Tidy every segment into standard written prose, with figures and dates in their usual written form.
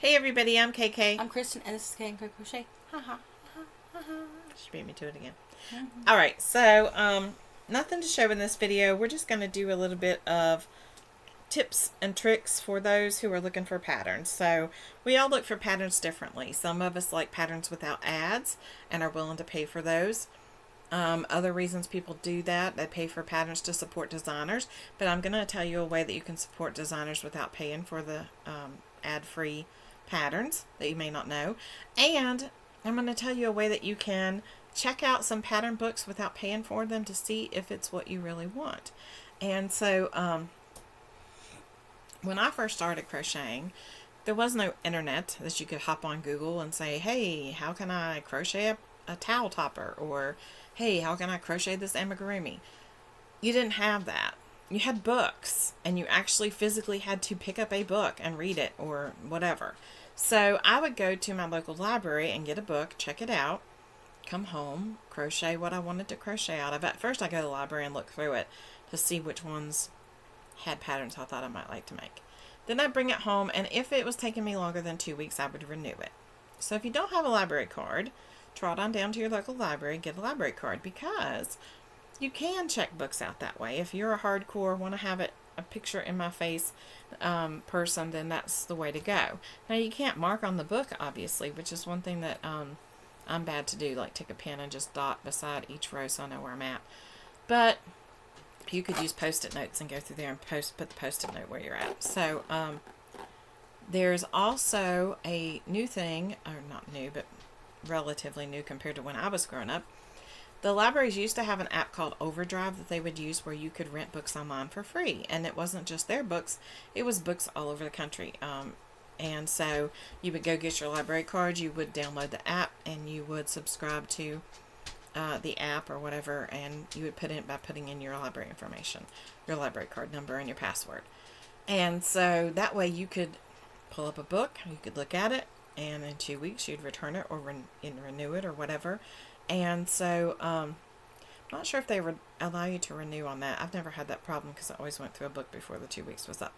Hey everybody, I'm KK. I'm Kristen, and this is K and Crochet. Ha ha ha ha ha. She beat me to it again. Alright, so nothing to show in this video. We're just going to do a little bit of tips and tricks for those who are looking for patterns. So we all look for patterns differently. Some of us like patterns without ads and are willing to pay for those. Other reasons people do that, they pay for patterns to support designers. But I'm going to tell you a way that you can support designers without paying for the ad-free patterns that you may not know. And I'm going to tell you a way that you can check out some pattern books without paying for them to see if it's what you really want. And so when I first started crocheting, there was no internet that you could hop on Google and say, hey, how can I crochet a towel topper? Or, hey, how can I crochet this amigurumi? You didn't have that. You had books, and you actually physically had to pick up a book and read it or whatever. So I would go to my local library and get a book, check it out, come home, crochet what I wanted to crochet out of. At first I go to the library and look through it to see which ones had patterns I thought I might like to make. Then I'd bring it home, and if it was taking me longer than 2 weeks, I would renew it. So if you don't have a library card, trot on down to your local library and get a library card, because you can check books out that way. If you're a hardcore, want to have it a picture in my face person, then that's the way to go. Now you can't mark on the book, obviously, which is one thing that I'm bad to do, like take a pen and just dot beside each row so I know where I'm at. But you could use post-it notes and go through there and put the post-it note where you're at. So there's also a new thing, or not new, but relatively new compared to when I was growing up. The libraries used to have an app called Overdrive that they would use where you could rent books online for free. And it wasn't just their books, it was books all over the country. And so you would go get your library card, you would download the app, and you would subscribe to the app or whatever, and you would put in by putting in your library information, your library card number, and your password. And so that way you could pull up a book, you could look at it, and in 2 weeks you'd return it or renew it or whatever. And so I'm not sure if they would allow you to renew on that. I've never had that problem because I always went through a book before the 2 weeks was up.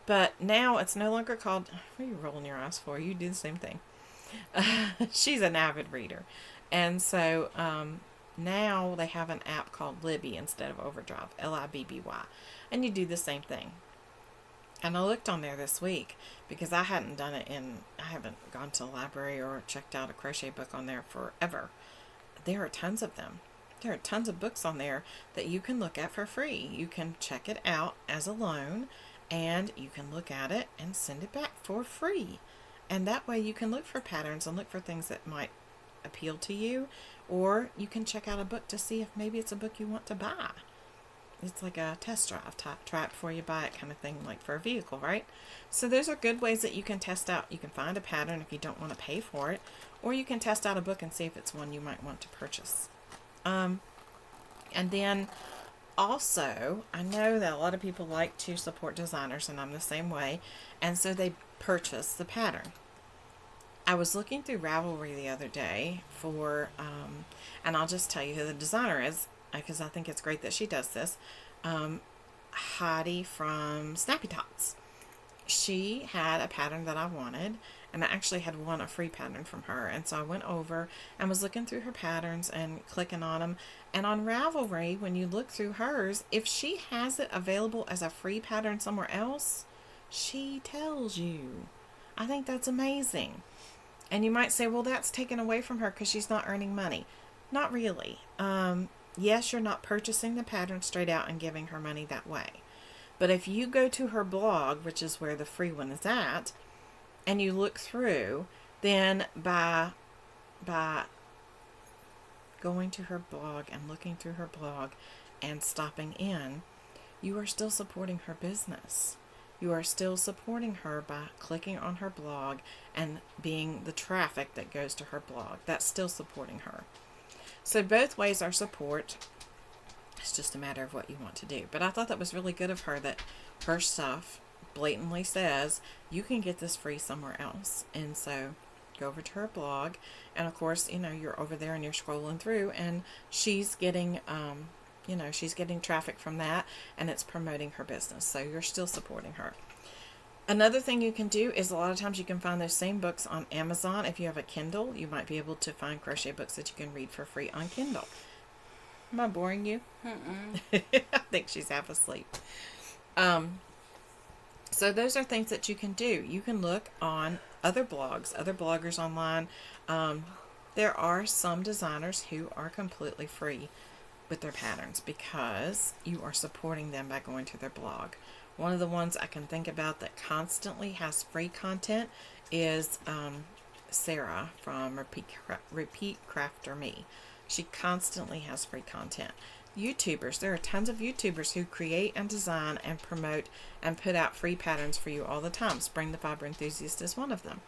But now it's no longer called, what are you rolling your eyes for? You do the same thing. She's an avid reader. And so now they have an app called Libby instead of Overdrive, Libby. And you do the same thing. And I looked on there this week because I haven't done it I haven't gone to the library or checked out a crochet book on there forever. There are tons of them. There are tons of books on there that you can look at for free. You can check it out as a loan, and you can look at it and send it back for free. And that way you can look for patterns and look for things that might appeal to you, or you can check out a book to see if maybe it's a book you want to buy. It's like a test drive, try it before you buy it kind of thing, like for a vehicle, right? So those are good ways that you can test out. You can find a pattern if you don't want to pay for it, or you can test out a book and see if it's one you might want to purchase. And then also, I know that a lot of people like to support designers, and I'm the same way, and so they purchase the pattern. I was looking through Ravelry the other day for, and I'll just tell you who the designer is, because I think it's great that she does this. Heidi from Snappy Tots. She had a pattern that I wanted, and I actually had won a free pattern from her. And so I went over and was looking through her patterns and clicking on them. And on Ravelry, when you look through hers, if she has it available as a free pattern somewhere else, she tells you. I think that's amazing. And you might say, well, that's taken away from her because she's not earning money. Not really. Yes, you're not purchasing the pattern straight out and giving her money that way. But if you go to her blog, which is where the free one is at, and you look through, then by going to her blog and looking through her blog and stopping in, you are still supporting her business. You are still supporting her by clicking on her blog and being the traffic that goes to her blog. That's still supporting her. So both ways are support. It's just a matter of what you want to do. But I thought that was really good of her that her stuff blatantly says you can get this free somewhere else. And so go over to her blog, and of course, you're over there and you're scrolling through, and she's getting she's getting traffic from that, and it's promoting her business. So you're still supporting her. Another thing you can do is a lot of times you can find those same books on Amazon. If you have a Kindle, you might be able to find crochet books that you can read for free on Kindle. Am I boring you? I think she's half asleep. So those are things that you can do. You can look on other blogs, other bloggers online. There are some designers who are completely free with their patterns because you are supporting them by going to their blog. One of the ones I can think about that constantly has free content is Sarah from Repeat Crafter Me. She constantly has free content. YouTubers, there are tons of YouTubers who create and design and promote and put out free patterns for you all the time. Spring the Fiber Enthusiast is one of them.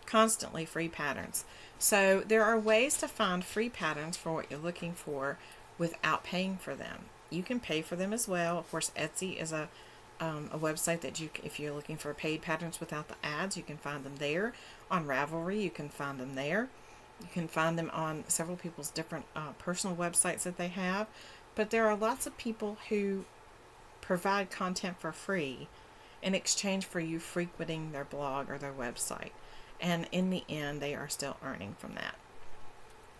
Constantly free patterns. So there are ways to find free patterns for what you're looking for without paying for them. You can pay for them as well. Of course, Etsy is a website that if you're looking for paid patterns without the ads, you can find them there. On Ravelry, you can find them there. You can find them on several people's different personal websites that they have. But there are lots of people who provide content for free in exchange for you frequenting their blog or their website. And in the end, they are still earning from that.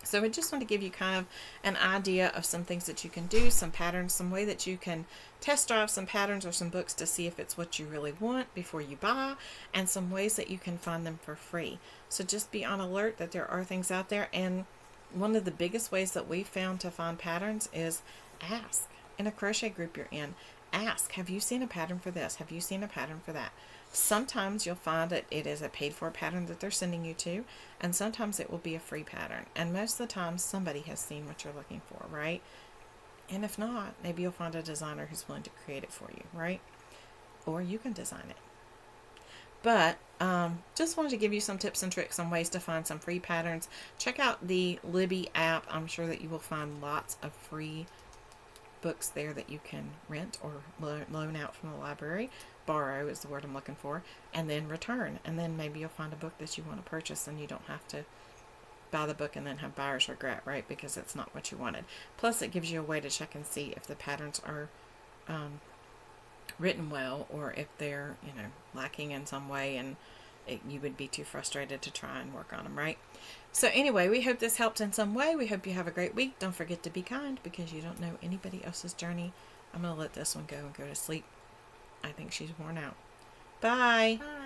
So I just want to give you kind of an idea of some things that you can do, some patterns, some way that you can test drive some patterns or some books to see if it's what you really want before you buy, and some ways that you can find them for free. So just be on alert that there are things out there. And one of the biggest ways that we found to find patterns is ask. In a crochet group you're in, ask, have you seen a pattern for this? Have you seen a pattern for that? Sometimes you'll find that it is a paid for pattern that they're sending you to, and sometimes it will be a free pattern. And most of the time somebody has seen what you're looking for, right? And if not, maybe you'll find a designer who's willing to create it for you, right? Or you can design it. But just wanted to give you some tips and tricks on ways to find some free patterns. Check out the Libby app. I'm sure that you will find lots of free books there that you can rent or loan out from the library. Borrow is the word I'm looking for, and then return. And then maybe you'll find a book that you want to purchase, and you don't have to buy the book and then have buyer's regret, right? Because it's not what you wanted. Plus, it gives you a way to check and see if the patterns are written well, or if they're, lacking in some way, and you would be too frustrated to try and work on them, right? So anyway, we hope this helped in some way. We hope you have a great week. Don't forget to be kind, because you don't know anybody else's journey. I'm going to let this one go and go to sleep. I think she's worn out. Bye. Bye.